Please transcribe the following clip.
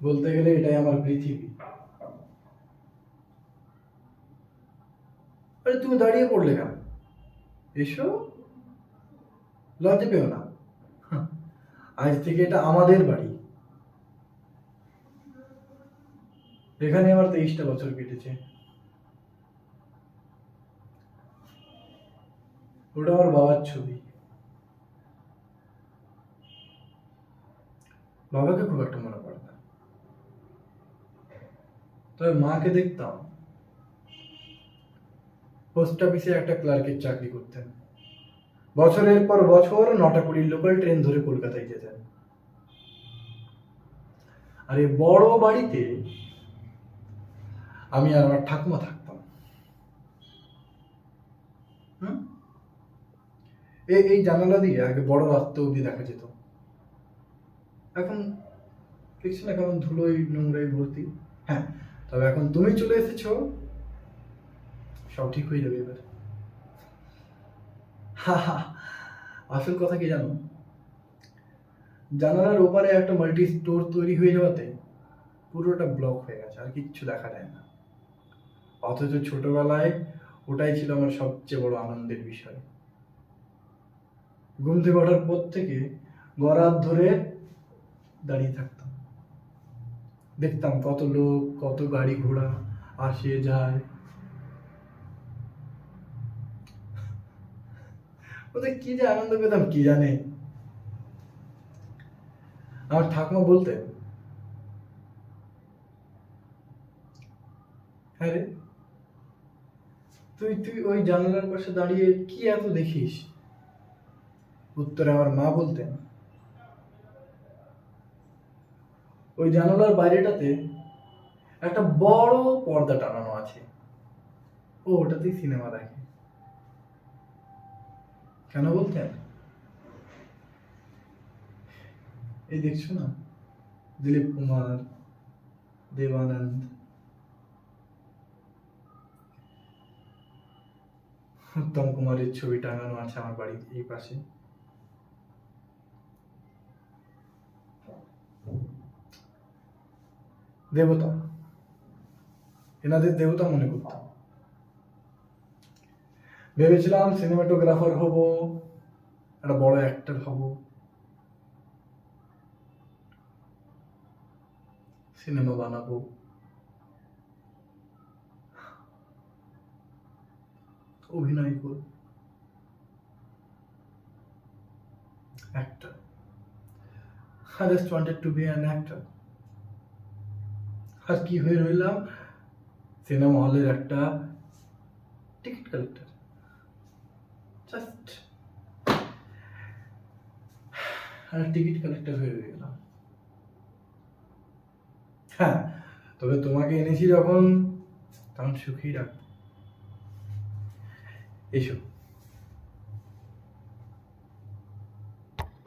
বলতে গেলে এটাই আমার পৃথিবী। আরে তুমি দাঁড়িয়ে পড়লে কেন? এসো, লজ্জা পেও না। হাহ, আজ থেকে এটা আমাদের বাড়ি। এখানে আমার 23টা বছর কেটেছে। ওটা আমার বাবার ছবি। বাবাকে খুব একটা মনে পড়ে না, তবে মাকে দেখতাম পোস্ট অফিসে একটা ক্লার্কের চাকরি করতেন। বছরের পর বছর 9টা 20 লোকাল ট্রেন ধরে কলকাতায় যেতেন। আর এই বড় বাড়িতে আমি আর আমার ঠাকুমা থাকতাম। হুম, এই জানালা দিয়ে আগে বড় রাস্তা অব্দি দেখা যেত। এখন দেখছি না কেমন ধুলোই নোংরাই ভর্তি। হ্যাঁ, তবে এখন তুমি চলে এসেছো, সব ঠিক হয়ে যাবে এবার। হা হা, আসল কথা কি জানো? জানালার ওপারে একটা মাল্টি স্টোর তৈরি হয়ে যাওয়াতে পুরোটা ব্লক হয়ে গেছে, আর কিচ্ছু দেখা যায় না। অথচ ছোটবেলায় ওটাই ছিল আমার সবচেয়ে বড় আনন্দের বিষয়। ঘুম থেকে ওঠার পর থেকে গরাদ ধরে দাঁড়িয়ে থাকতাম, দেখতাম কত লোক, কত গাড়ি ঘোড়া আসে যায়। ওদের কি যে আনন্দ পেতাম কি জানে। আমার ঠাকুমা বলতেন, হ্যাঁ রে, তুই তুই ওই জানালার পাশে দাঁড়িয়ে কি এত দেখিস? উত্তরে আমার মা বলতেন, ওই জানালার বাইরেটাতে একটা বড় পর্দা টানানো আছে, ও ওটাতেই সিনেমা দেখে। কেন বলতেন? এই দেখছো না, দিলীপ কুমার, দেবানন্দ, উত্তম কুমারের ছবি টাঙানো আছে আমার বাড়ির এই পাশে। দেবতা, এনাদের দেবতা মনে করতাম। ভেবেছিলাম সিনেমাটোগ্রাফার হব, একটা বড় অ্যাক্টর হব, সিনেমা বানাবো, অভিনয় করব, actor. I just wanted to be an actor. আর কি হয়ে রইলাম? সিনেমা হলের একটা টিকিট কালেক্টর। জাস্ট আর টিকিট কালেক্টর হয়ে গেলাম। হ্যাঁ, তবে তোমাকে এনেছি যখন, তখন সুখেই রাখবো। এসো।